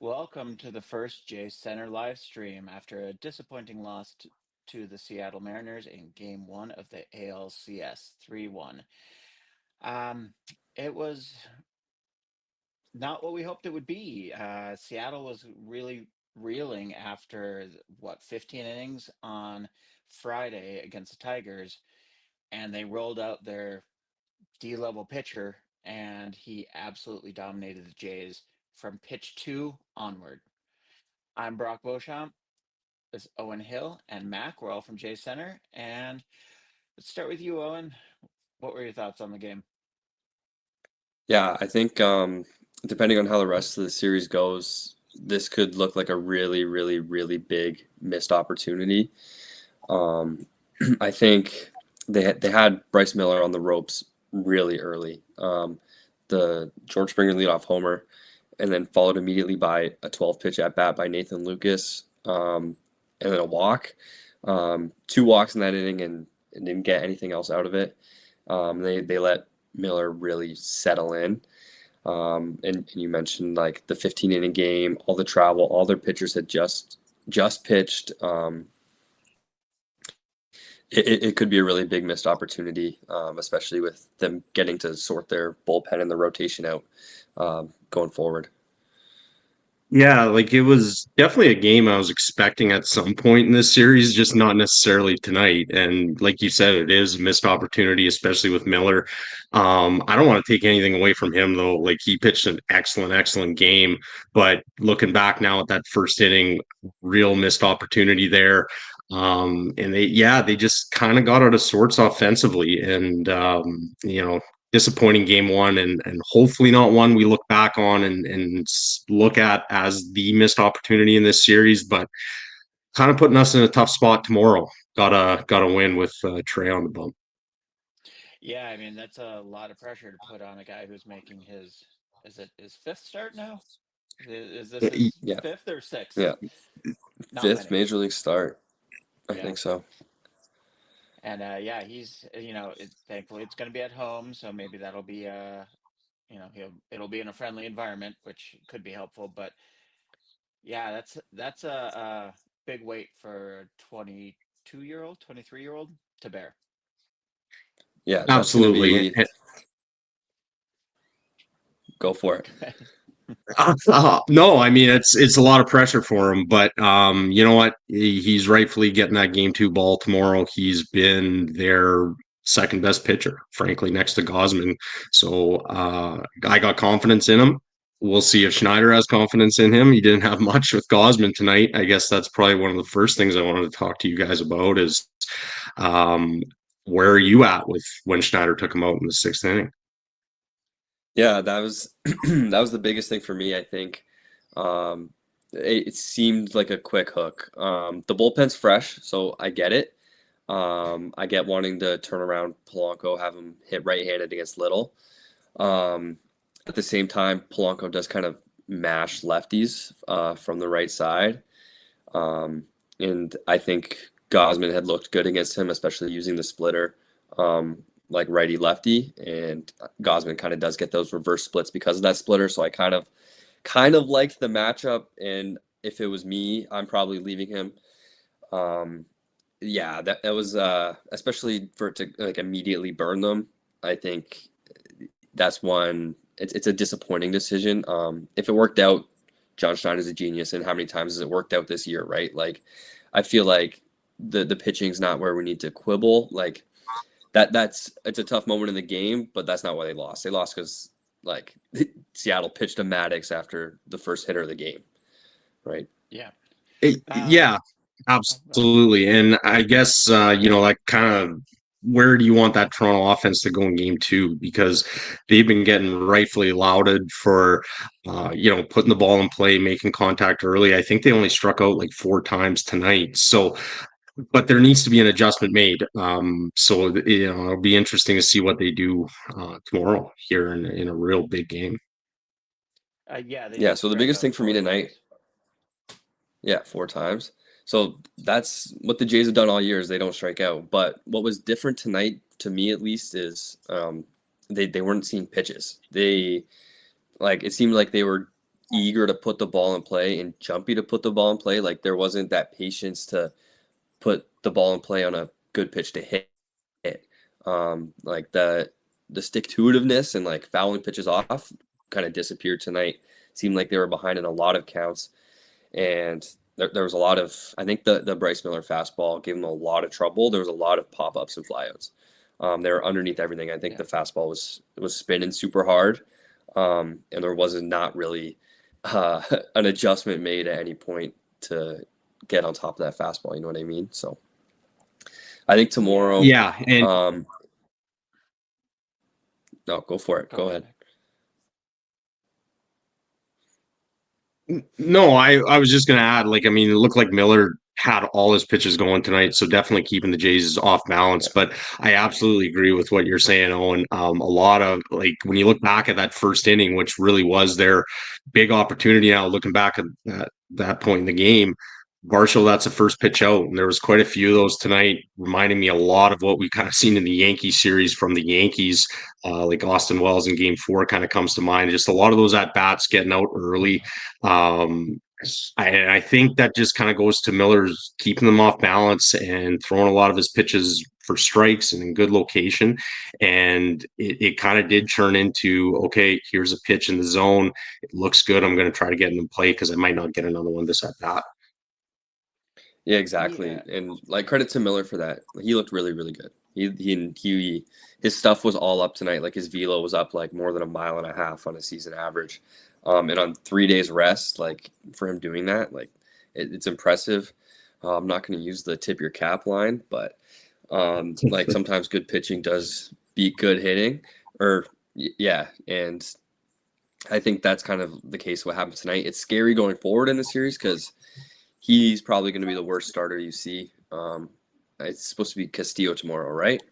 Welcome to the first Jay Center live stream after a disappointing loss to the Seattle Mariners in Game 1 of the ALCS 3-1. Um, it was not what we hoped it would be. Seattle was really reeling after, 15 innings on Friday against the Tigers, and they rolled out their D-level pitcher, and he absolutely dominated the Jays from pitch 2 onward. I'm Brock Beauchamp. Is Owen Hill and Mac. We're all from Jay Center. And let's start with you, Owen. What were your thoughts on the game? Yeah, I think depending on how the rest of the series goes, this could look like a really, really, really big missed opportunity. Um, I think they had Bryce Miller on the ropes really early. The George Springer leadoff homer, and then followed immediately by a 12 pitch at bat by Nathan Lucas, and then a walk. Two walks in that inning and didn't get anything else out of it. They let Miller really settle in. And you mentioned like the 15 inning game, all the travel, all their pitchers had just pitched. It could be a really big missed opportunity, especially with them getting to sort their bullpen and the rotation out going forward. Yeah, like it was definitely a game I was expecting at some point in this series, just not necessarily tonight. And like you said, it is a missed opportunity, especially with Miller. I don't want to take anything away from him though. Like he pitched an excellent game, but looking back now at that first inning, real missed opportunity there. And they just kind of got out of sorts offensively, and disappointing game one, and hopefully not one we look back on and look at as the missed opportunity in this series, but kind of putting us in a tough spot tomorrow. Gotta win with Trey on the bump. Yeah, I mean, that's a lot of pressure to put on a guy who's making is it his fifth start now? Is this his Yeah, fifth or sixth? yeah. Not Fifth many. major league start, I Yeah. think so. And yeah, thankfully it's going to be at home. So maybe that'll be, it'll be in a friendly environment, which could be helpful. But yeah, that's a big weight for a 22-year-old, 23-year-old to bear. Yeah, that's going to Absolutely. be go for it. No, I mean it's a lot of pressure for him, but you know what? He's rightfully getting that game two ball tomorrow. He's been their second best pitcher, frankly, next to Gosman. So I got confidence in him. We'll see if Schneider has confidence in him. He didn't have much with Gosman tonight. I guess that's probably one of the first things I wanted to talk to you guys about is um, where are you at with when Schneider took him out in the sixth inning? Yeah, that was that was the biggest thing for me, I think. Um, it seemed like a quick hook. The bullpen's fresh, so I get it. I get wanting to turn around Polanco, have him hit right-handed against Little. Um, at the same time, Polanco does kind of mash lefties from the right side. Um, and I think Gosman had looked good against him, especially using the splitter, like righty lefty. And Gosman kind of does get those reverse splits because of that splitter. So I kind of liked the matchup. And if it was me, I'm probably leaving him. Um, yeah, that was especially for it to like immediately burn them. I think that's one. It's a disappointing decision. If it worked out, John Schneider's a genius, and how many times has it worked out this year, right? Like, I feel like the pitching's not where we need to quibble. Like that's it's a tough moment in the game, but that's not why they lost. They lost because like Seattle pitched to Maddox after the first hitter of the game, right? Yeah. Um, Yeah, oh, go ahead. absolutely. And I guess like kind of where do you want that Toronto offense to go in game two? Because they've been getting rightfully lauded for putting the ball in play, making contact early. I think they only struck out like four times tonight. So but there needs to be an adjustment made. So it'll be interesting to see what they do tomorrow here in a real big game. Yeah, they Yeah. did So the strike biggest out thing for me four tonight, times. yeah, four times. So that's what the Jays have done all year is they don't strike out. But what was different tonight, to me at least, is they weren't seeing pitches. They like it seemed like they were eager to put the ball in play and jumpy to put the ball in play. Like there wasn't that patience to put the ball in play on a good pitch to hit. Like the stick to itiveness and like fouling pitches off kind of disappeared tonight. Seemed like they were behind in a lot of counts, and there was a lot of, I think the Bryce Miller fastball gave them a lot of trouble. There was a lot of pop ups and flyouts. They were underneath everything. I think the fastball was spinning super hard, and there wasn't not really an adjustment made at any point to get on top of that fastball. You know what I mean? So I think tomorrow. Yeah, and No, go for it. Go ahead. no, I was just gonna add, like, I mean, it looked like Miller had all his pitches going tonight, so definitely keeping the Jays off balance. But I absolutely agree with what you're saying, Owen. A lot of, like, when you look back at that first inning, which really was their big opportunity. Now looking back at that point in the game, Marshall, that's the first pitch out, and there was quite a few of those tonight, reminding me a lot of what we kind of seen in the Yankee series from the Yankees, like Austin Wells in Game 4 kind of comes to mind. Just a lot of those at bats getting out early. I think that just kind of goes to Miller's keeping them off balance and throwing a lot of his pitches for strikes and in good location. And it kind of did turn into, okay, here's a pitch in the zone. It looks good. I'm going to try to get in the play because I might not get another one this at bat. Yeah, exactly. Yeah. And like credit to Miller for that. He looked really, really good. He his stuff was all up tonight. Like his velo was up like more than 1.5 miles on a season average. And on 3 days rest, like for him doing that, like it's impressive. I'm not going to use the tip your cap line, but like sometimes good pitching does beat good hitting, or yeah. And I think that's kind of the case. What happened tonight? It's scary going forward in the series because he's probably going to be the worst starter you see. It's supposed to be Castillo tomorrow, right?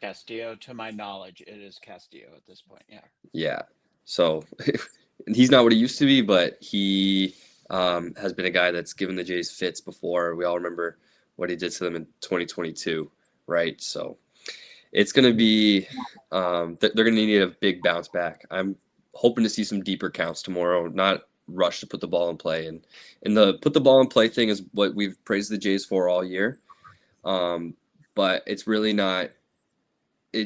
Castillo, to my knowledge, it is Castillo at this point. Yeah. Yeah. So he's not what he used to be, but he has been a guy that's given the Jays fits before. We all remember what he did to them in 2022, right? So it's going to be they're going to need a big bounce back. I'm hoping to see some deeper counts tomorrow, not rush to put the ball in play. And the put the ball in play thing is what we've praised the Jays for all year. But it's really not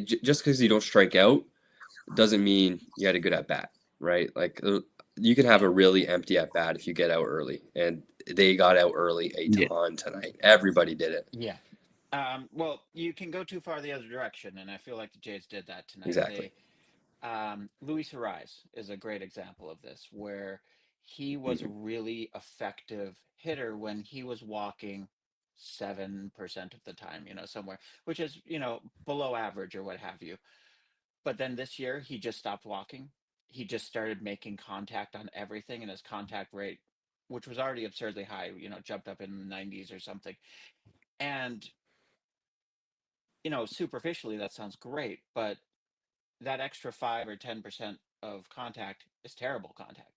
just because you don't strike out doesn't mean you had a good at bat, right? Like you can have a really empty at bat if you get out early, and they got out early a ton tonight. Everybody did it. Yeah. Well, you can go too far the other direction, and I feel like the Jays did that tonight. Exactly. Luis Ariz is a great example of this, where he was a really effective hitter when he was walking 7% of the time, somewhere, which is, below average or what have you. But then this year, he just stopped walking. He just started making contact on everything, and his contact rate, which was already absurdly high, jumped up in the 90s or something. And, superficially, that sounds great, but that extra 5 or 10% of contact is terrible contact.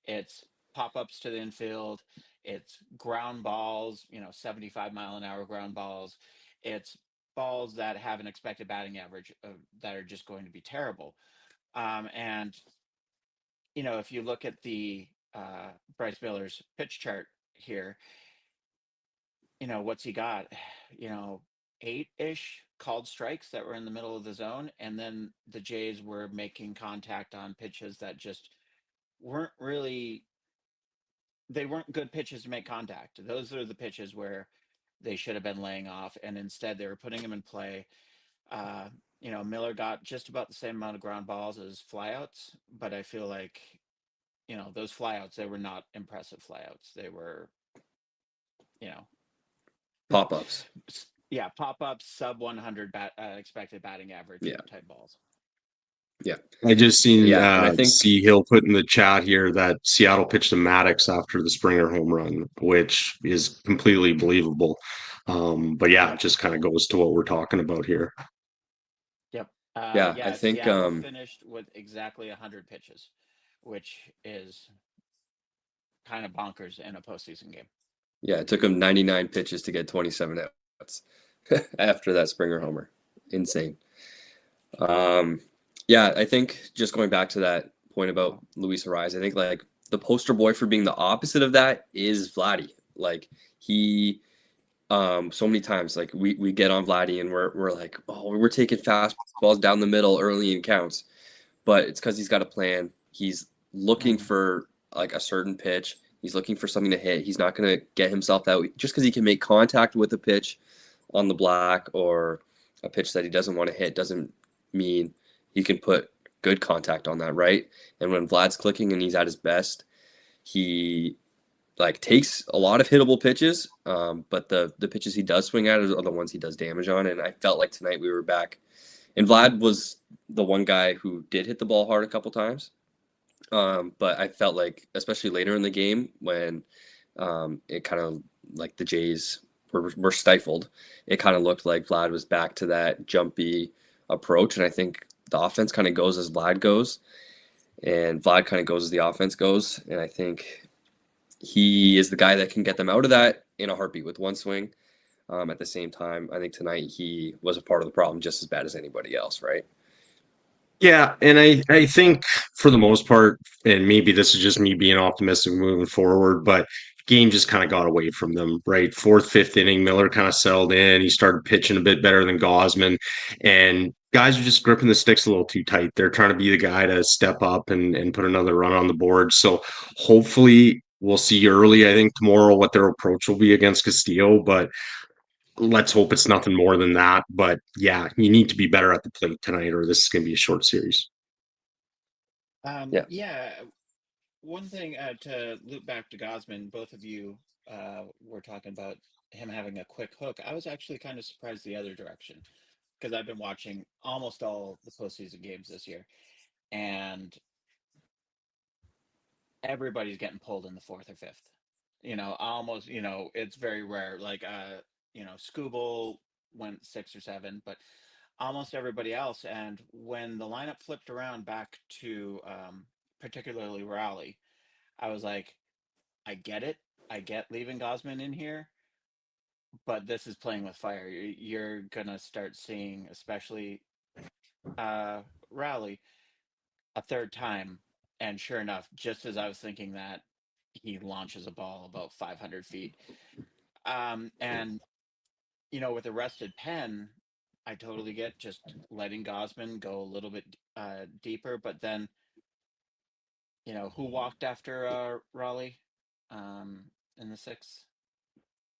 It's pop-ups to the infield, it's ground balls, 75-mile-an-hour ground balls. It's balls that have an expected batting average that are just going to be terrible. And if you look at the Bryce Miller's pitch chart here, what's he got? 8-ish called strikes that were in the middle of the zone, and then the Jays were making contact on pitches that just weren't really, they weren't good pitches to make contact. Those are the pitches where they should have been laying off, and instead they were putting them in play. Miller got just about the same amount of ground balls as flyouts, but I feel like those flyouts, they were not impressive flyouts. They were Pop-ups. Yeah, pop-ups, sub 100 expected batting average type balls. Yeah. I just seen and I think C Hill put in the chat here that Seattle pitched to Maddox after the Springer home run, which is completely believable. But yeah, it just kind of goes to what we're talking about here. Yep. I think Seattle finished with exactly 100 pitches, which is kind of bonkers in a postseason game. Yeah, it took him 99 pitches to get 27 outs after that Springer homer. Insane. I think just going back to that point about Luis Ariz, I think like the poster boy for being the opposite of that is Vladdy. Like he so many times like we get on Vladdy and we're like, oh, we're taking fastballs down the middle early in counts. But it's because he's got a plan. He's looking Mhm. for like a certain pitch. He's looking for something to hit. He's not going to get himself out just because he can make contact with a pitch on the black or a pitch that he doesn't want to hit doesn't mean he can put good contact on that, right? And when Vlad's clicking and he's at his best, he like takes a lot of hittable pitches, but the pitches he does swing at are the ones he does damage on. And I felt like tonight we were back, and Vlad was the one guy who did hit the ball hard a couple times. But I felt like, especially later in the game, when it kind of like the Jays were stifled, it kind of looked like Vlad was back to that jumpy approach. And I think the offense kind of goes as Vlad goes, and Vlad kind of goes as the offense goes. And I think he is the guy that can get them out of that in a heartbeat with one swing. At the same time, I think tonight he was a part of the problem just as bad as anybody else, right? Yeah, and I think for the most part, and maybe this is just me being optimistic moving forward, but game just kind of got away from them, right? Fourth, fifth inning, Miller kind of settled in. He started pitching a bit better than Gosman, and guys are just gripping the sticks a little too tight. They're trying to be the guy to step up and put another run on the board. So hopefully we'll see early, I think, tomorrow what their approach will be against Castillo, but let's hope it's nothing more than that. But yeah, you need to be better at the plate tonight, or this is going to be a short series. Yeah. Yeah, one thing to loop back to Gosman, both of you were talking about him having a quick hook. I was actually kind of surprised the other direction because I've been watching almost all the postseason games this year, and everybody's getting pulled in the fourth or fifth. Almost, it's very rare. Like, Scooble went six or seven, but almost everybody else. And when the lineup flipped around back to particularly Raleigh, I was like, I get it. I get leaving Gosman in here, but this is playing with fire. You're gonna start seeing, especially Raleigh, a third time, and sure enough, just as I was thinking that, he launches a ball about 500 feet. And with arrested pen, I totally get just letting Gosman go a little bit deeper, but then who walked after Raleigh in the sixth?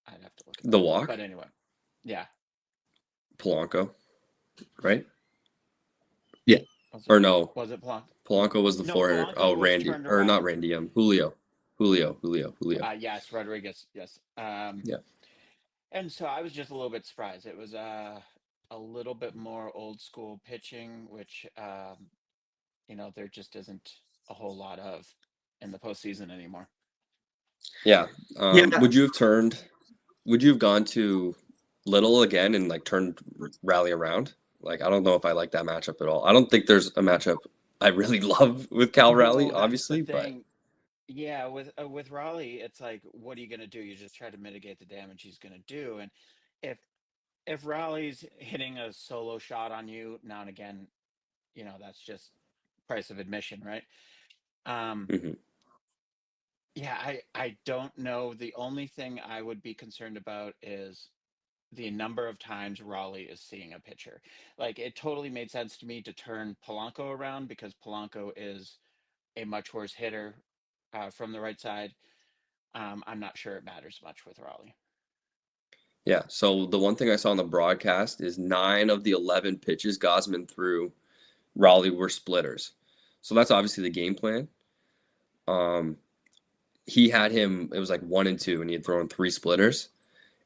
I'd have to look it up. The walk, But anyway, yeah. Polanco, right? Yeah. Or no, Was it Polanco? Polanco was the No, four. Polanco Oh, was Randy, turned or not around. Randy, Julio. Yes, Rodriguez. Yes. Yeah. And so I was just a little bit surprised. It was a little bit more old school pitching, which there just isn't a whole lot of in the postseason anymore. Yeah. Yeah. Would you have gone to Little again and like turned Rally around? Like, I don't know if I like that matchup at all. I don't think there's a matchup I really love with Cal Rally, No, that's the obviously, but thing. Yeah, with Raleigh, it's like, what are you gonna do? You just try to mitigate the damage he's gonna do, and if if Raleigh's hitting a solo shot on you now and again, that's just price of admission, right? Um, mhm. yeah, I don't know. The only thing I would be concerned about is the number of times Raleigh is seeing a pitcher. Like, it totally made sense to me to turn Polanco around because Polanco is a much worse hitter from the right side. I'm not sure it matters much with Raleigh. Yeah. So the one thing I saw on the broadcast is 9 of the 11 pitches Gosman threw, Raleigh were splitters. So that's obviously the game plan. Um, he had him, it was like 1 and 2, and he had thrown 3 splitters.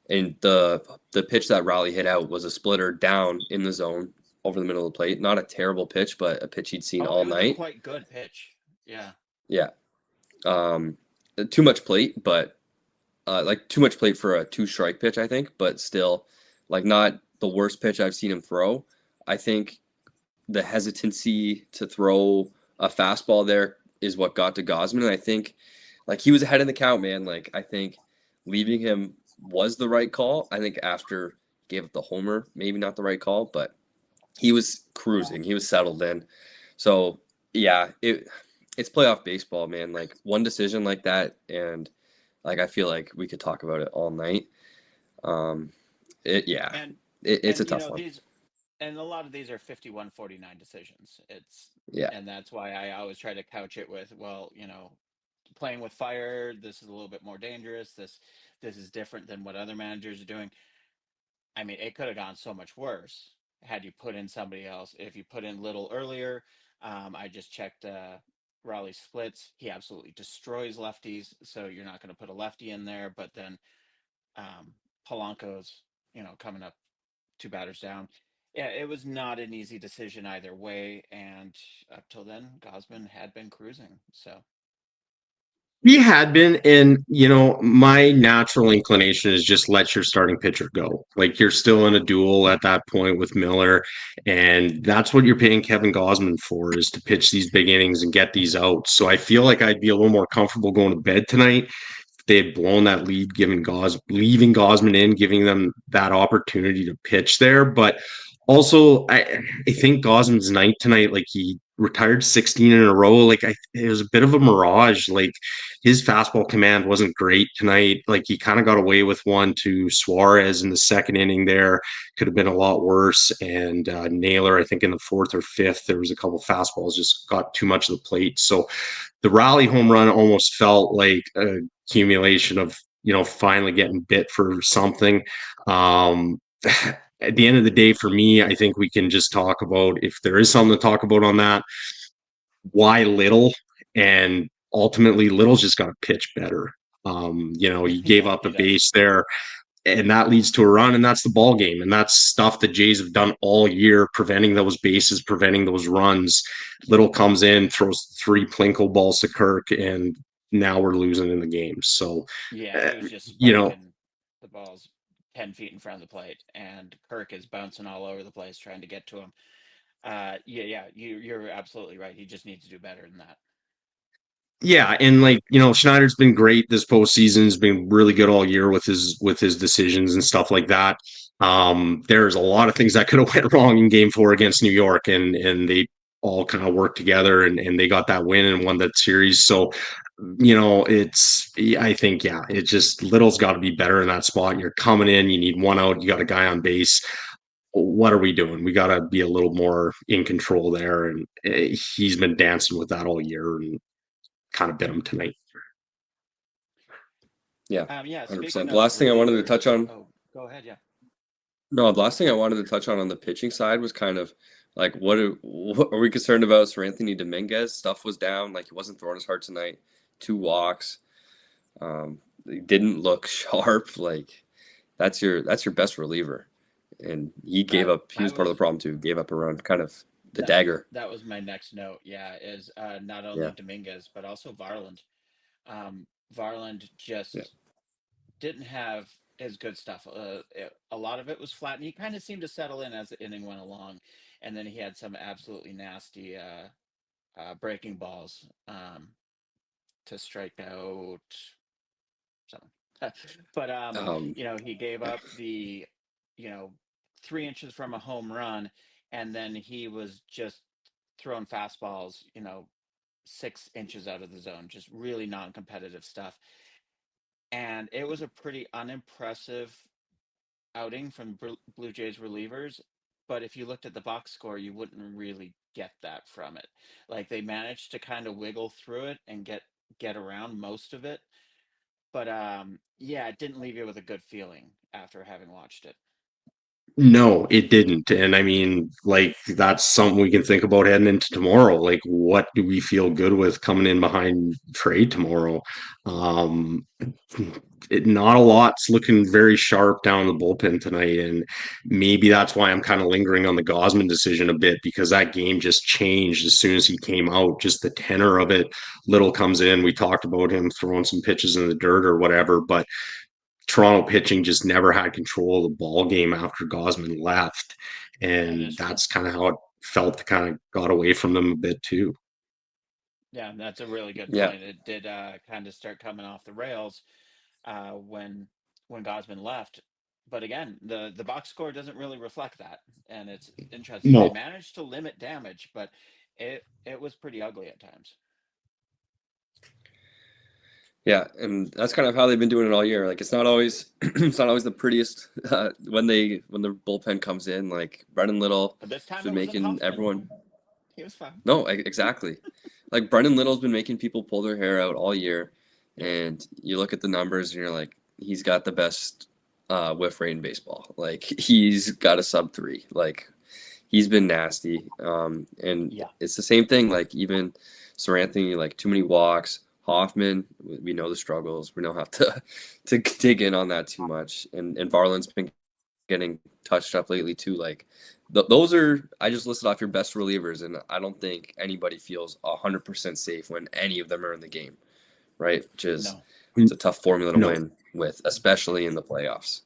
And the pitch that Raleigh hit out was a splitter down in the zone over the middle of the plate. Not a terrible pitch, but a pitch he'd seen Oh, all it was a night. quite good pitch. Yeah. Yeah. Um, too much plate, but like too much plate for a 2 strike pitch, I think, but still like not the worst pitch I've seen him throw. I think the hesitancy to throw a fastball there is what got to Gosman. And I think like he was ahead in the count, man. Like I think leaving him was the right call. I think after he gave up the homer, maybe not the right call, but he was cruising. He was settled in. So yeah, it's playoff baseball, man. Like one decision like that, and like I feel like we could talk about it all night. Um, yeah, And it's a and you tough know one. these and a lot of these are 51-49 decisions. Yeah, And that's why I always try to couch it with, well, playing with fire, this is a little bit more dangerous. This is different than what other managers are doing. I mean, it could have gone so much worse had you put in somebody else. If you put in Little earlier, I just checked Raleigh splits. He absolutely destroys lefties, so you're not going to put a lefty in there. But then Polanco's, coming up two batters down. Yeah, it was not an easy decision either way. And up till then, Gosman had been cruising. So He had been, and my natural inclination is just let your starting pitcher go. Like you're still in a duel at that point with Miller, and that's what you're paying Kevin Gosman for is to pitch these big innings and get these outs. So I feel like I'd be a little more comfortable going to bed tonight if they had blown that lead, leaving Gosman in, giving them that opportunity to pitch there. But also, I think Gosman's night tonight, like he retired 16 in a row. Like it was a bit of a mirage. Like his fastball command wasn't great tonight. Like he kind of got away with one to Suarez in the second inning there. Could have been a lot worse. And Naylor, I think in the fourth or fifth, there was a couple fastballs just got too much of the plate. So the Raleigh home run almost felt like a accumulation of finally getting bit for something. Um, at the end of the day, for me, I think we can just talk about if there is something to talk about on that, why Little, and ultimately Little's just got to pitch better. He gave yeah, up a he does. base there, and that leads to a run, and that's the ball game, and that's stuff the Jays have done all year, preventing those bases, preventing those runs. Little comes in, throws three Plinko balls to Kirk, and now we're losing in the game. So, Yeah, uh, he was just you know, spiking the balls 10 feet in front of the plate, and Kirk is bouncing all over the place trying to get to him. Yeah, you're absolutely right. He just needs to do better than that. yeah, and like Schneider's been great this postseason. Has been really good all year with his decisions and stuff like that. There's a lot of things that could have went wrong in Game 4 against New York, and they all kind of worked together, and they got that win and won that series. So, I think it just Little's got to be better in that spot. You're coming in, you need one out, you got a guy on base. What are we doing? We got to be a little more in control there, and he's been dancing with that all year, and kind of bit him tonight. yeah, Yeah, 100%. speaking The of last thing I wanted to touch relievers, on, oh, go ahead. Yeah. no, the last thing I wanted to touch on the pitching side was kind of like what are we concerned about? For Anthony Dominguez, stuff was down, like he wasn't throwing as hard tonight. Two walks. He didn't look sharp. Like that's your best reliever, and he gave up. He I was part of the was problem too. Gave up a run, kind of the that dagger. that was my next note. Yeah, is not only Yeah, Dominguez but also Varland. Varland yeah. just didn't have his good stuff. A lot of it was flat, and he kind of seemed to settle in as the inning went along, and then he had some absolutely nasty breaking balls to strike out someone. But Um, he gave up the you know 3 inches from a home run, and then he was just throwing fastballs 6 inches out of the zone, just really non-competitive stuff. And it was a pretty unimpressive outing from Blue Jays relievers. But if you looked at the box score, you wouldn't really get that from it. Like they managed to kind of wiggle through it and get around most of it. But yeah, it didn't leave you with a good feeling after having watched it. No, it didn't. And I mean, like, that's something we can think about heading into tomorrow. Like, what do we feel good with coming in behind trade tomorrow? Um, not a lot's looking very sharp down the bullpen tonight. And maybe that's why I'm kind of lingering on the Gosman decision a bit because that game just changed as soon as he came out. Just the tenor of it. Little comes in. We talked about him throwing some pitches in the dirt or whatever, but Toronto pitching just never had control of the ball game after Gosman left, That and is true. that's kind of how it felt. Kind of got away from them a bit too. Yeah, that's a really good yeah, point. It did kind of start coming off the rails when Gosman left. But again, the box score doesn't really reflect that, and it's interesting. They No, managed to limit damage, but it was pretty ugly at times. Yeah, and that's kind of how they've been doing it all year. Like it's not always the prettiest when the bullpen comes in. Like Brendan Little But this has time been it wasn't making Hoffman. everyone. He was fine. No, exactly. Like Brendan Little's been making people pull their hair out all year, Yeah. and you look at the numbers and you're like, he's got the best whiff rate in baseball. Like he's got a sub 3. Like he's been nasty. And Yeah. it's the same thing. Like even Sir Anthony, like too many walks. Hoffman, we know the struggles. We don't have to dig in on that too much. And Varland's been getting touched up lately too. Like those are, I just listed off your best relievers, and I don't think anybody feels 100% safe when any of them are in the game, right? Which is No. it's a tough formula to No. win with, especially in the playoffs.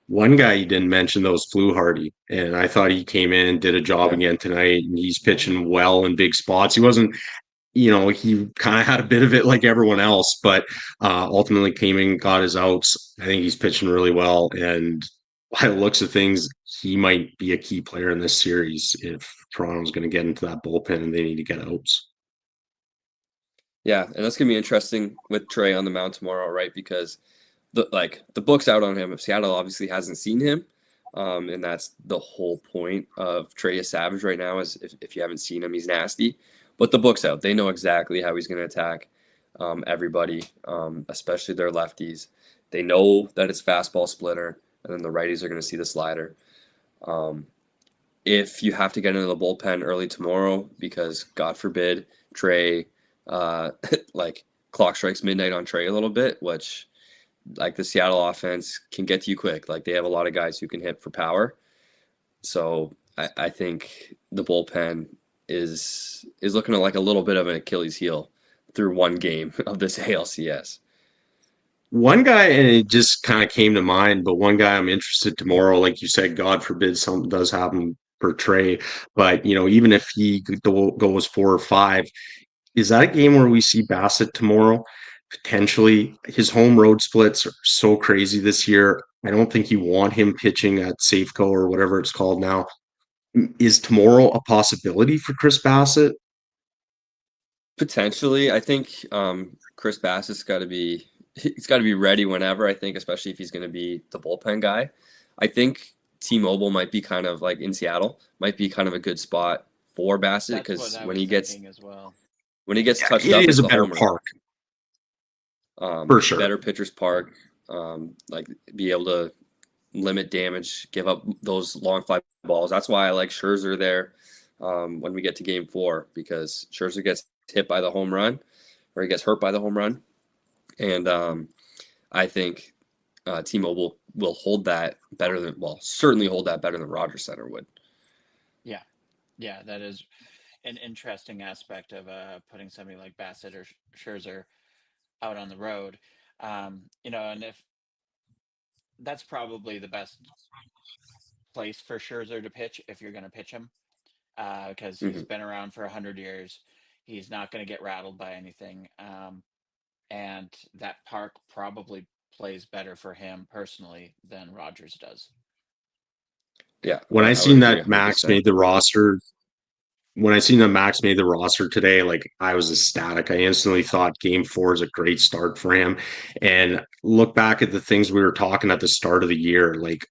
One guy you didn't mention though is Fluharty, and I thought he came in and did a job Okay. again tonight, and he's Yeah. pitching well in big spots. He wasn't, he kind of had a bit of it like everyone else, but ultimately came in, got his outs. I think he's pitching really well, and by the looks of things, he might be a key player in this series if Toronto's going to get into that bullpen and they need to get outs. Yeah, and that's gonna be interesting with Trey on the mound tomorrow, right? Because the book's out on him. Seattle obviously hasn't seen him, and that's the whole point of Trey Savage right now. Is if you haven't seen him, he's nasty. But the book's out. They know exactly how he's going to attack everybody, especially their lefties. They know that it's fastball splitter, and then the righties are going to see the slider. Um, if you have to get into the bullpen early tomorrow, because God forbid Trey, uh, like clock strikes midnight on Trey a little bit, which like the Seattle offense can get to you quick. Like they have a lot of guys who can hit for power. So I think the bullpen is looking like a little bit of an Achilles heel through one game of this ALCS. One guy, and it just kind of came to mind, but one guy I'm interested tomorrow, like you said, God forbid something does happen for Trey. But, even if he goes 4 or 5, is that a game where we see Bassett tomorrow? Potentially. His home road splits are so crazy this year. I don't think you want him pitching at Safeco or whatever it's called now. Is tomorrow a possibility for Chris Bassett? Potentially, I think Chris Bassett's got to be he's got to be ready whenever. I think, especially if he's going to be the bullpen guy. I think T-Mobile might be kind of like in Seattle might be kind of a good spot for Bassett That's what because I was thinking as well. when he gets Yeah, touched it up, is it's a the better homer. park for sure. Better pitcher's park, like be able to limit damage, give up those long fly balls. That's why I like Scherzer there when we get to game 4 because Scherzer gets hit by the home run or he gets hurt by the home run. And I think T-Mobile will hold that better than, well, certainly hold that better than Rogers Center would. Yeah. Yeah, that is an interesting aspect of putting somebody like Bassett or Scherzer out on the road. And if that's probably the best place for Scherzer to pitch if you're going to pitch him, because he's Mm-hmm. been around for 100 years. He's not going to get rattled by anything, and that park probably plays better for him personally than Rogers does. Yeah, When I I would seen agree that Max 100%. made the roster, when I seen that Max made the roster today, like I was ecstatic. I instantly thought game 4 is a great start for him. And look back at the things we were talking at the start of the year, like,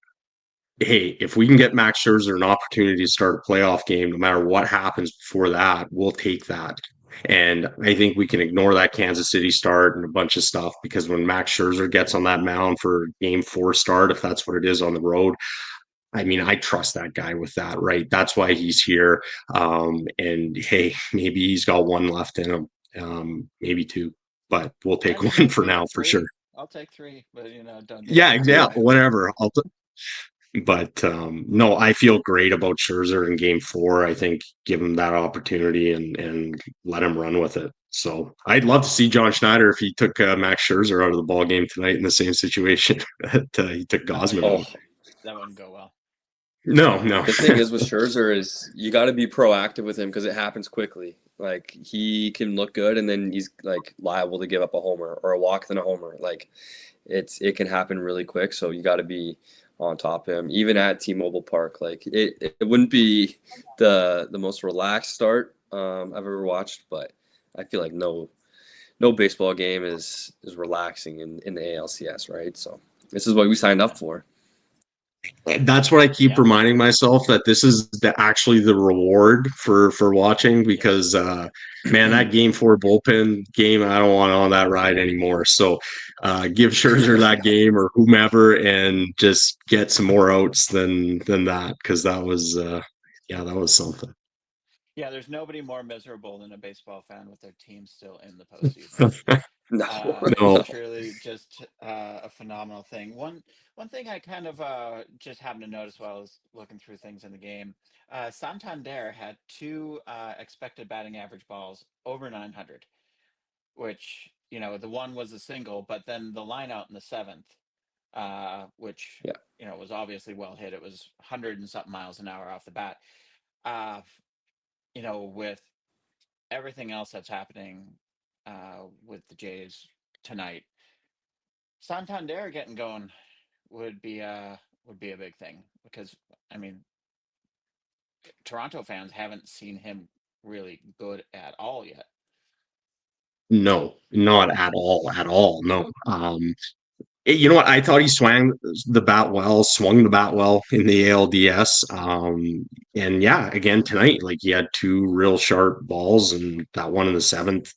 hey, if we can get Max Scherzer an opportunity to start a playoff game, no matter what happens before that, we'll take that. And I think we can ignore that Kansas City start and a bunch of stuff because when Max Scherzer gets on that mound for game 4 start, if that's what it is on the road, I mean, I trust that guy with that, right? That's why he's here. And hey, maybe he's got one left in him, maybe 2, but we'll I take mean, one like for now for sure. I'll take 3, but don't do it Yeah, to me. yeah, Yeah. whatever. But no, I feel great about Scherzer in game 4. I think give him that opportunity and let him run with it. So I'd love to see John Schneider if he took Max Scherzer out of the ball game tonight in the same situation that he took Oh Gosman yeah, Oh, out. that wouldn't go well. No, no. the thing is with Scherzer is you got to be proactive with him because it happens quickly. Like he can look good and then he's like liable to give up a homer or a walk then a homer. Like it can happen really quick. So you got to be on top of him, even at T-Mobile Park. Like it wouldn't be the most relaxed start I've ever watched, but I feel like no baseball game is relaxing in the ALCS, right? So this is what we signed up Yeah. for. That's what I keep Yeah. reminding myself, that this is actually the reward for watching, Yes. because man, that game four bullpen game, I don't want on that ride anymore. So give Scherzer that game or whomever, and just get some more outs than that, because that was yeah, that was something. Yeah, there's nobody more miserable than a baseball fan with their team still in the postseason. No, It's No, truly just a phenomenal thing. One thing I kind of just happened to notice while I was looking through things in the game, Santander had two expected batting average balls over 900, which the one was a single, but then the line out in the seventh, which yeah, was obviously well hit. It was 100 and something miles an hour off the bat. Uh, with everything else that's happening with the Jays tonight, Santander getting going would be a big thing, because I mean Toronto fans haven't seen him really good at all yet. no, not at all. No. You know what? I thought he swung the bat well in the ALDS. And yeah, again tonight, like, he had two real sharp balls, and that one in the seventh,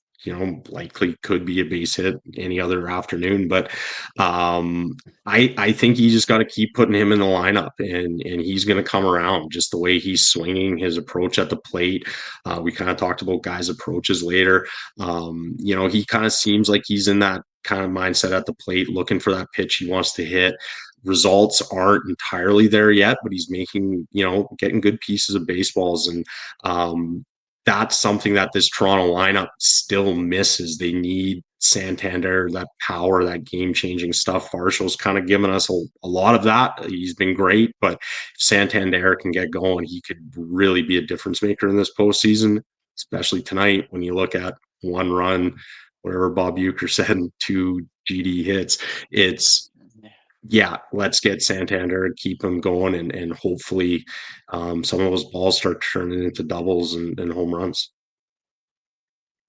likely could be a base hit any other afternoon. But um, I think you just got to keep putting him in the lineup, and he's going to come around, just the way he's swinging, his approach at the plate. We kind of talked about guys' approaches later. He kind of seems like he's in that kind of mindset at the plate, looking for that pitch he wants to hit. Results aren't entirely there yet, but he's making, getting good pieces of baseballs. And that's something that this Toronto lineup still misses. They need Santander, that power, that game changing stuff. Varshall's kind of given us a lot of that. He's been great, but if Santander can get going, he could really be a difference maker in this postseason, especially tonight when you look at one run, whatever Bob Uecker said, and two GD hits. It's, yeah, let's get Santander and keep him going, and hopefully some of those balls start turning into doubles and home runs.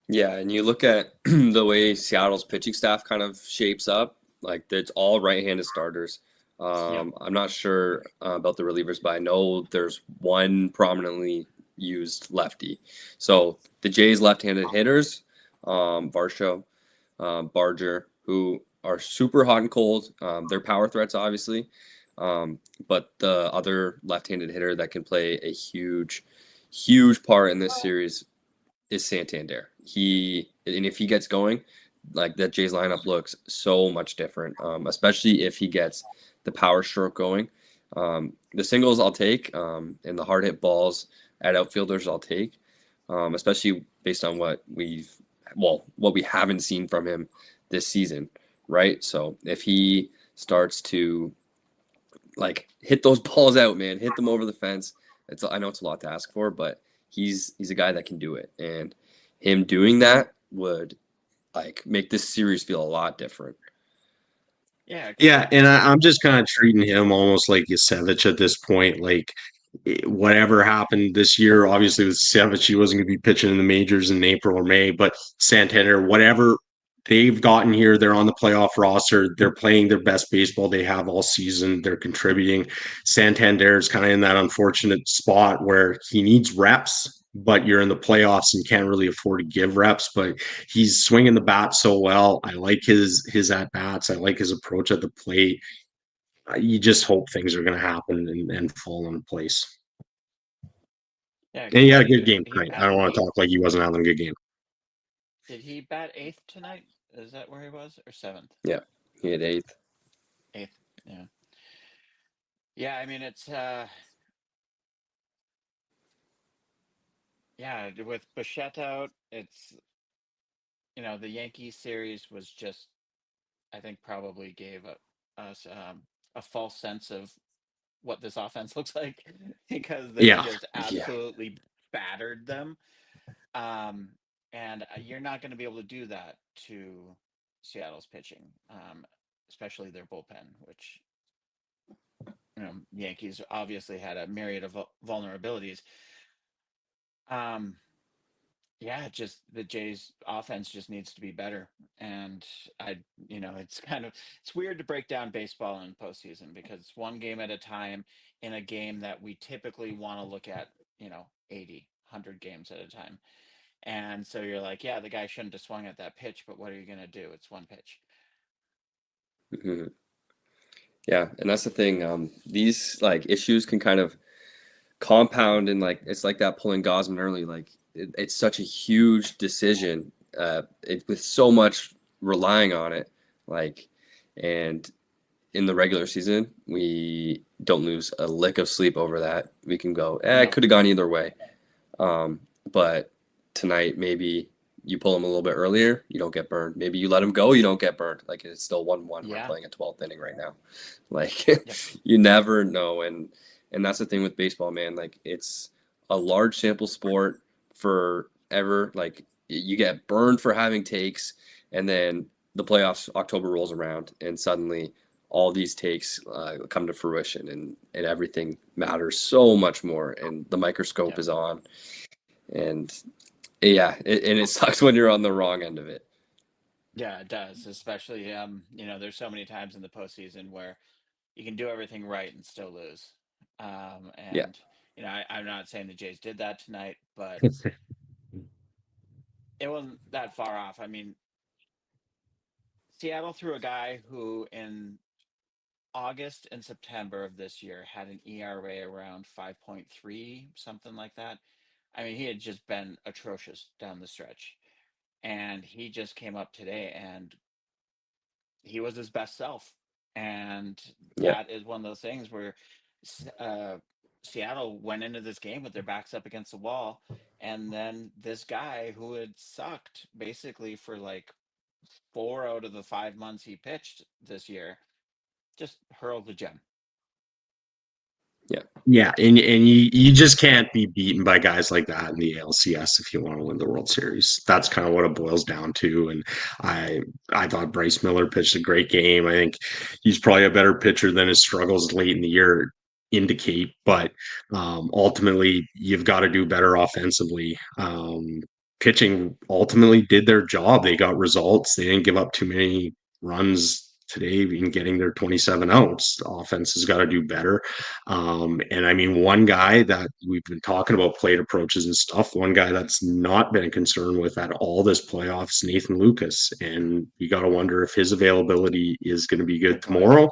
yeah. And you look at the way Seattle's pitching staff kind of shapes up. Like it's all right-handed starters. Yep. I'm not sure about the relievers, but I know there's one prominently used lefty. So the Jays left-handed hitters, Varsho, Barger, who are super hot and cold. They're power threats, obviously. But the other left-handed hitter that can play a huge, huge part in this series is Santander. And if he gets going, like that Jays lineup looks so much different. Especially if he gets the power stroke going. The singles I'll take, and the hard hit balls at outfielders I'll take. Especially based on what we haven't seen from him this season, right? So if he starts to like hit those balls out, man, hit them over the fence. I know it's a lot to ask for, but he's a guy that can do it, and him doing that would like make this series feel a lot different. Yeah, because Yeah, and I'm just kind of treating him almost like Yasevich at this point. Like, whatever happened this year, obviously with Yasevich, he wasn't going to be pitching in the majors in April or May. But Santander, whatever they've gotten here, they're on the playoff roster. They're playing their best baseball they have all season. They're contributing. Santander is kind of in that unfortunate spot where he needs reps, but you're in the playoffs and can't really afford to give reps. But he's swinging the bat so well. I like his at bats. I like his approach at the plate. You just hope things are going to happen and fall into place. yeah, And because he what had a did good he game he tonight. I bat don't want to eighth? talk like he wasn't having a good game. Did he bat eighth tonight? Is that where he was, or seventh? Yeah, he had eighth. Eighth. Yeah. Yeah. I mean, it's yeah. With Bichette out, it's the Yankee series was just, I think, probably gave us a false sense of what this offense looks like, because they Yeah. just Yeah, absolutely battered them. Um, and you're not going to be able to do that to Seattle's pitching, especially their bullpen, which Yankees obviously had a myriad of vulnerabilities. Um, Yeah, just the Jays offense just needs to be better. And I, it's it's weird to break down baseball in postseason because it's one game at a time in a game that we typically want to look at, 80, 100 games at a time. And so you're like, yeah, the guy shouldn't have swung at that pitch, but what are you going to do? It's one pitch. Mhm. Yeah, and that's the thing. These like issues can kind of compound, and like it's like that pulling Gosman early. Like it's such a huge decision, with so much relying on it. Like, and in the regular season, we don't lose a lick of sleep over that. We can go, it No. could have gone either way. But tonight, maybe you pull him a little bit earlier, you don't get burned. Maybe you let him go, you don't get burned. Like it's still 1-1. We're Yeah. playing a 12th inning right now. Like Yep. you never know, and that's the thing with baseball, man. Like it's a large sample sport forever. Like you get burned for having takes, and then the playoffs October rolls around, and suddenly all these takes come to fruition, and everything matters so much more, and the microscope Yep. is on, and yeah, and it sucks when you're on the wrong end of it. Yeah, it does. Especially, there's so many times in the postseason where you can do everything right and still lose. Yeah, And I'm not saying the Jays did that tonight, but it wasn't that far off. I mean, Seattle threw a guy who in August and September of this year had an ERA around 5.3, something like that. I mean, he had just been atrocious down the stretch. And he just came up today and he was his best self. And yeah, that is one of those things where uh, Seattle went into this game with their backs up against the wall. And then this guy who had sucked basically for like 4 out of the 5 months he pitched this year just hurled the gem. yeah. Yeah, and you just can't be beaten by guys like that in the ALCS if you want to win the World Series. That's kind of what it boils down to. And I I thought Bryce Miller pitched a great game. I think he's probably a better pitcher than his struggles late in the year indicate. But ultimately, you've got to do better offensively. Pitching ultimately did their job. They got results. They didn't give up too many runs today in getting their 27 outs. The offense has got to do better. And I mean, one guy that we've been talking about plate approaches and stuff, one guy that's not been a concern with at all this playoffs, Nathan Lucas. And you got to wonder if his availability is going to be good Good point. tomorrow.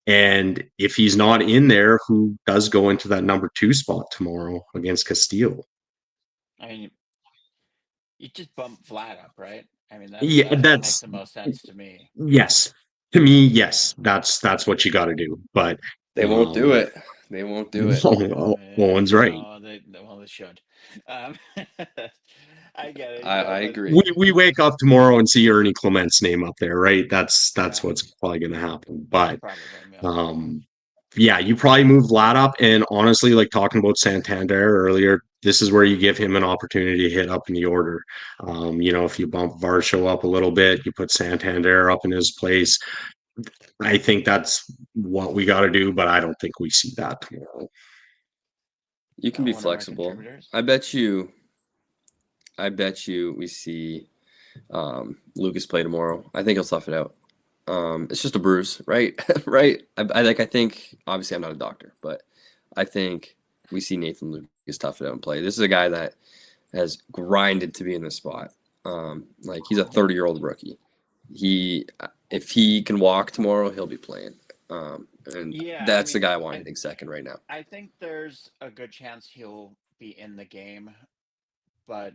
And if he's not in there, who does go into that number 2 spot tomorrow against Castillo? I mean, you just bump Vlad up, right? I mean, Yeah, that's what makes that's the most sense to me. yes. To me, yes, that's what you got to do. But They won't do um, it. They won't do it. Owen's right. No, they should. Um, I get it, I but agree. We wake up tomorrow and see Ernie Clement's name up there, right? That's yeah, what's probably going to happen. But probably. Yeah. um, yeah, you probably move Vlad up, and honestly, like talking about Santander earlier, this is where you give him an opportunity to hit up in the order. If you bump Varsho up a little bit, you put Santander up in his place. I think that's what we got to do, but I don't think we see that tomorrow. You can be One of our flexible. contributors. I bet you. I bet you we see Lucas play tomorrow. I think he'll tough it out. It's just a bruise, right? Right. I think obviously I'm not a doctor, but I think we see Nathan Lucas tough it out and play. This is a guy that has grinded to be in this spot. Like he's a 30-year-old rookie. He if he can walk tomorrow, he'll be playing. And Yeah, I that's the mean, guy I want I hitting second right now. I think there's a good chance he'll be in the game, but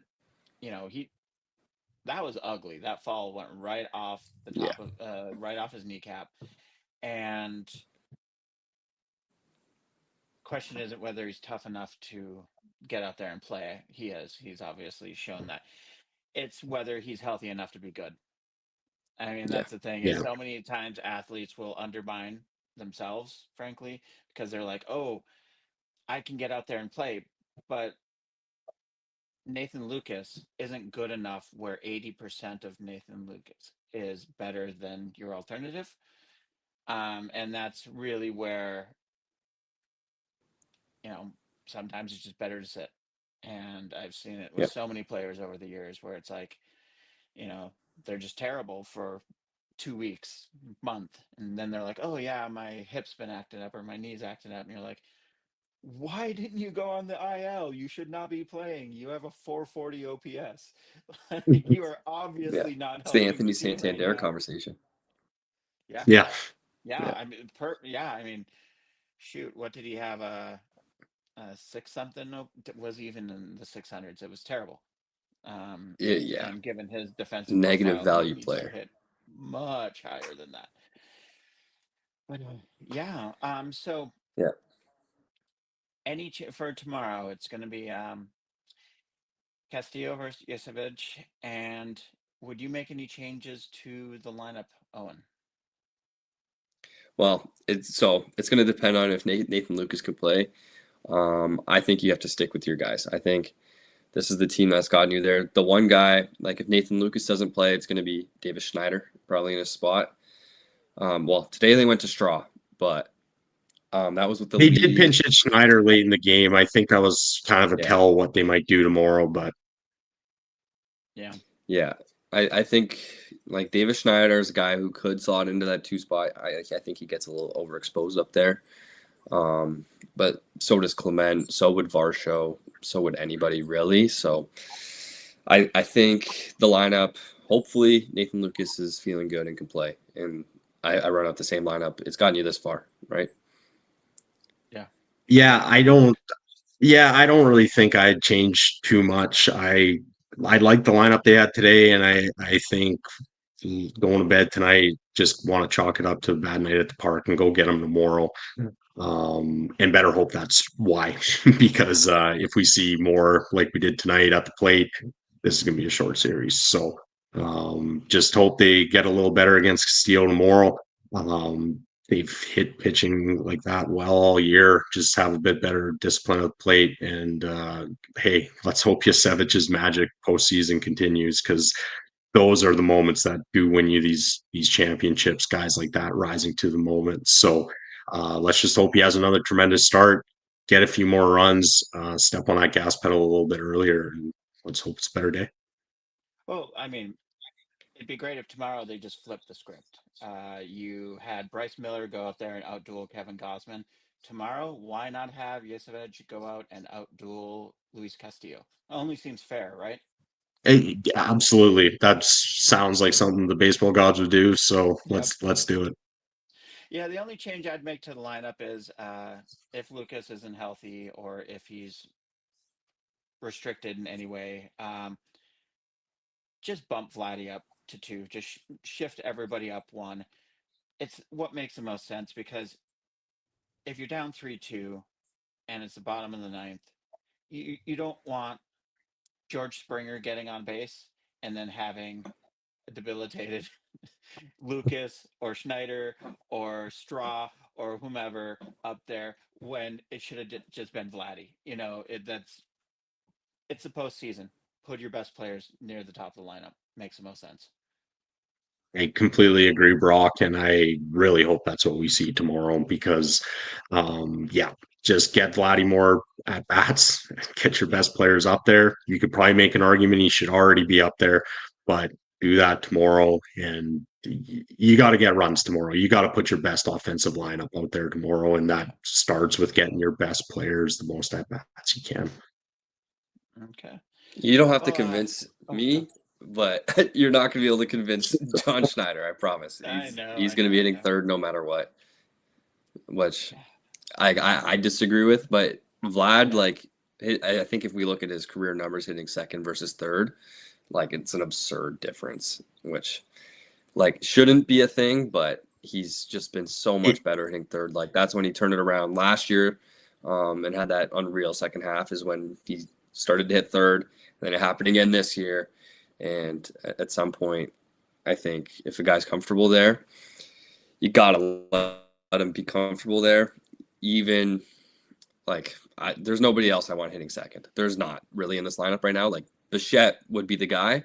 he that was ugly. That fall went right off the Yeah. top of right off his kneecap. And question isn't whether he's tough enough to get out there and play. He is. He's obviously shown that. It's whether he's healthy enough to be good. I mean, Yeah. that's the thing is Yeah, so many times athletes will undermine themselves, frankly, because they're like, "Oh, I can get out there and play," but Nathan Lucas isn't good enough where 80% of Nathan Lucas is better than your alternative. And that's really where, you know, sometimes it's just better to sit And I've seen it with Yeah. so many players over the years where it's like, you know, they're just terrible for 2 weeks, month, and then they're like, "Oh yeah, my hip's been acting up or my knee's acting up," and you're like, "Why didn't you go on the IL? You should not be playing. You have a 440 OPS. You are Yeah. obviously not It's the helping Anthony the team right Santander now." conversation. Yeah, Yeah. yeah. Yeah. I mean, yeah. I mean, shoot, what did he have? A six something? Nope, was even in the 600s. It was terrible. Yeah. And given his defensive Negative profile, he value needs to player. hit much higher than that. But yeah. So Yeah. for tomorrow, it's going to be Castillo versus Yesevich. And would you make any changes to the lineup, Owen? Well, it's going to depend on if Nathan Lucas can play. I think you have to stick with your guys. I think this is the team that's gotten you there. The one guy, like if Nathan Lucas doesn't play, it's going to be Davis Schneider, probably in his spot. Well, today they went to Straw, but that was with the They did lead. pinch hit Schneider late in the game. I think that was kind of a Yeah, tell what they might do tomorrow, but Yeah. yeah. I think like Davis Schneider is a guy who could slot into that two spot. I think he gets a little overexposed up there. But so does Clement, so would Varsho, so would anybody really. So I think the lineup, hopefully Nathan Lucas is feeling good and can play. And I run out the same lineup. It's gotten you this far, right? Yeah. yeah, I don't really think I'd change too much. I like the lineup they had today, and I think going to bed tonight, just want to chalk it up to a bad night at the park and go get them tomorrow. And better hope that's why, because if we see more like we did tonight at the plate, this is going to be a short series. So just hope they get a little better against Castillo tomorrow. They've hit pitching like that well all year. Just have a bit better discipline of the plate. And hey, let's hope Yasevich's magic postseason continues, because those are the moments that do win you these championships. Guys like that rising to the moment. So let's just hope he has another tremendous start, get a few more runs, step on that gas pedal a little bit earlier, and let's hope it's a better day. Well, I mean, it'd be great if tomorrow they just flipped the script. You had Bryce Miller go out there and outduel Kevin Gausman. Tomorrow, why not have Yesevich go out and outduel Luis Castillo? Only seems fair, right? Absolutely, that sounds like something the baseball gods would do. So Yep. let's do it. Yeah, the only change I'd make to the lineup is if Lucas isn't healthy or if he's restricted in any way, just bump Vladdy up to two. Just shift everybody up one. It's what makes the most sense because if you're down 3-2 and it's the bottom of the ninth, you don't want George Springer getting on base and then having a debilitated Lucas or Schneider or Straw or whomever up there when it should have just been Vladdy. It's the postseason. Put your best players near the top of the lineup. Makes the most sense. I completely agree, Brock, and I really hope that's what we see tomorrow, because, yeah, just get Vladdy more at bats, get your Yep. best players up there. You could probably make an argument he should already be up there, but do that tomorrow, and you got to get runs tomorrow. You got to put your best offensive lineup out there tomorrow, and that Yeah. starts with getting your best players the most at bats you can. Okay. You don't have to Well, convince go. me, but you're not going to be able to convince John Schneider. I promise. I know, He's I going to know, be I hitting know. third no matter what, which I disagree with. But Vlad, Yeah. like, I think if we look at his career numbers hitting second versus third, like it's an absurd difference, which like shouldn't be a thing, but he's just been so It, much better hitting third. Like that's when he turned it around last year, and had that unreal second half is when he started to hit third. And then it happened again this year, and at some point, I think if a guy's comfortable there, you gotta let him be comfortable there. Even like there's nobody else I want hitting second. There's not really in this lineup right now. Like Bichette would be the guy,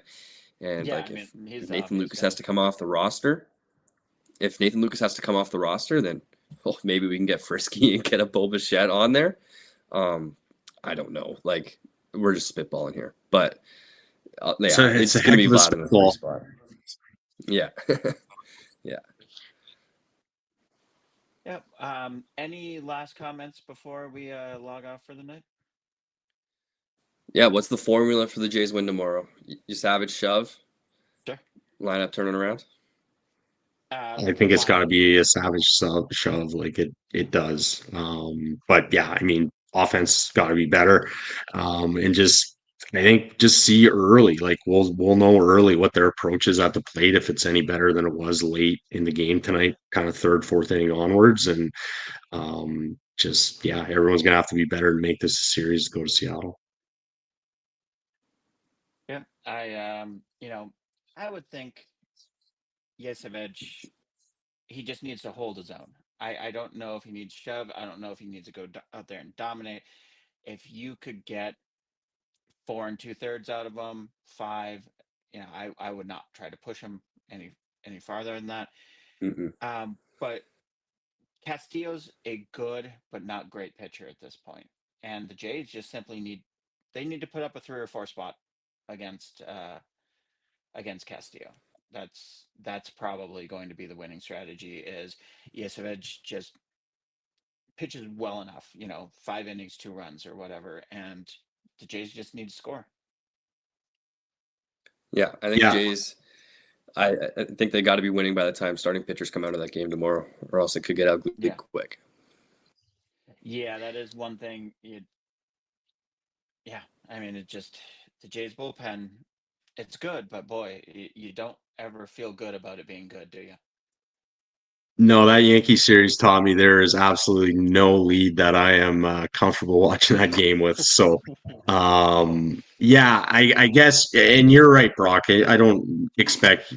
and Yeah, I like mean, he's if the Nathan obvious Lucas has guy. to come off the roster, if Nathan Lucas has to come off the roster, then maybe we can get frisky and get a Bo Bichette on there. Um, I don't know. Like we're just spitballing here, but So yeah, it's it's a going to heck be of a Vlad in the 3 spitball. spot. Yeah. Yeah. Yep. Any last comments before we log off for the night? Yeah, what's the formula for the Jays win tomorrow? You savage shove, Sure. lineup turning around? I think it's got to Fine. be a savage shove, like it does. But yeah, I mean, offense got to be better, and just I think just see early, like we'll know early what their approach is at the plate if it's any better than it was late in the game tonight, kind of third, fourth inning onwards, and just yeah, everyone's gonna have to be better to make this a series to go to Seattle. Yeah. I would think Yesevich, he just needs to hold his own. I don't know if he needs shove. I don't know if he needs to go out there and dominate. If you could get 4 2/3 out of him, five, I would not try to push him any farther than that. Mm-mm. But Castillo's a good but not great pitcher at this point, and the Jays just simply need to put up a 3 or 4 spot against against Castillo. That's probably going to be the winning strategy. Is Yesevich just pitches well enough, 5 innings, 2 runs or whatever, and the Jays just need to score. Yeah, I think Yeah, Jays. I think they got to be winning by the time starting pitchers come out of that game tomorrow, or else it could get ugly Yeah, quick. yeah, that is one thing. Yeah, I mean, the Jays bullpen. It's good, but boy, you don't ever feel good about it being good, do you? no, that Yankee series taught me there is absolutely no lead that I am comfortable watching that game with. So, yeah, I guess, and you're right, Brock. I don't expect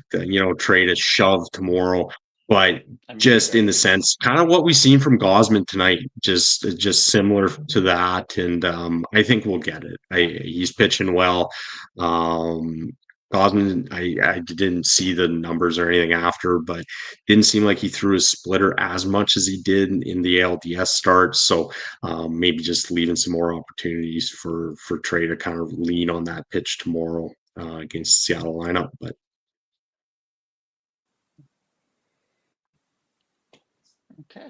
Trey to shove tomorrow, but I mean, just in neither. the sense, kind of what we've seen from Gosman tonight, just similar to that, and I think we'll get it. He's pitching well. Um, Gosman, I didn't see the numbers or anything after, but didn't seem like he threw his splitter as much as he did in the ALDS start. So maybe just leaving some more opportunities for Trey to kind of lean on that pitch tomorrow against the Seattle lineup. But Okay.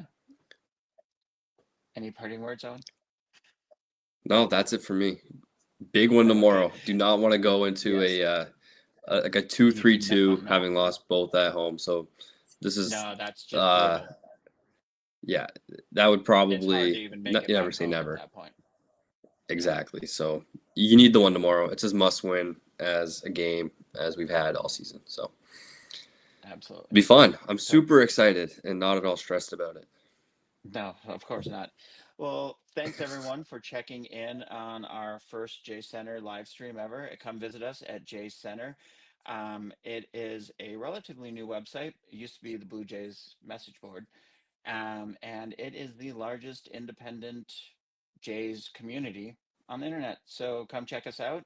Any parting words, Owen? No, that's it for me. Big one Okay. tomorrow. Do not want to go into Yes. like a 2-3-2, No. having lost both at home. So this is No, that's just uh brutal. yeah, that would It's hard to probably even make it you never back say home at never. that point. Exactly. So you need the one tomorrow. It's as must win as a game as we've had all season. So Absolutely. be fun. I'm So, super excited and not at all stressed about it. no, of course not. Well, thanks everyone for checking in on our first J Center live stream ever. Come visit us at J Center. It is a relatively new website. It used to be the Blue Jays message board. And it is the largest independent Jays community on the internet. So come check us out.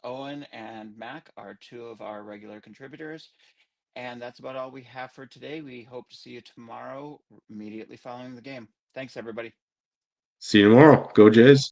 Owen and Mac are 2 of our regular contributors. And that's about all we have for today. We hope to see you tomorrow, immediately following the game. Thanks, everybody. see you tomorrow. Go Jays.